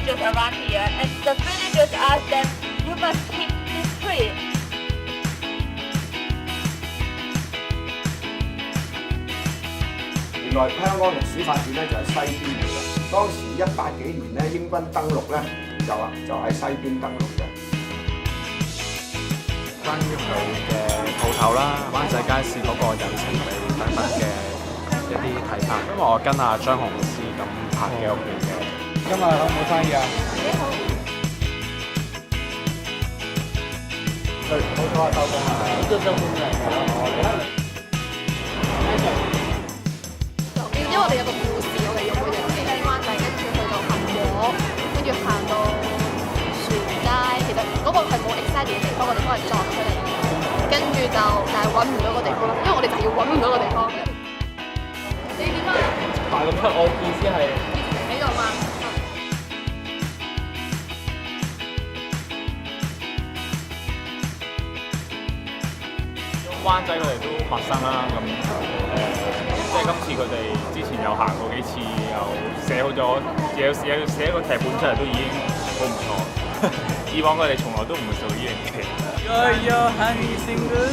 villagers around here, and the villagers asked them, "You must keep this tree." 原來香港歷史發展咧就係西邊嚟嘅。當時18幾年咧，英軍登陸咧就喺西邊登陸嘅。關於佢嘅鋪頭啦、灣仔街市嗰個人情味等等嘅一啲睇法，因為我跟阿張紅師咁拍紀錄片嘅。今日好唔好生意啊？幾好。對，冇錯啊，收工啦。呢個收工啦。因為我哋有個故事，我哋用佢哋喺灣仔，跟住去到恆和，跟住行到船街。其實嗰個係冇 exciting 嘅地方，我哋幫人撞出嚟，跟住就但係揾唔到個地方啦，因為我哋就要揾唔到個地方。你點啊？大咁出，我意思係喺度嘛。灣仔佢哋都陌生啦，咁即係今次佢哋之前有行過幾次，又寫好咗，又寫個劇本出嚟都已經好唔錯。以往佢哋從來都唔會做呢樣嘢。Honey single，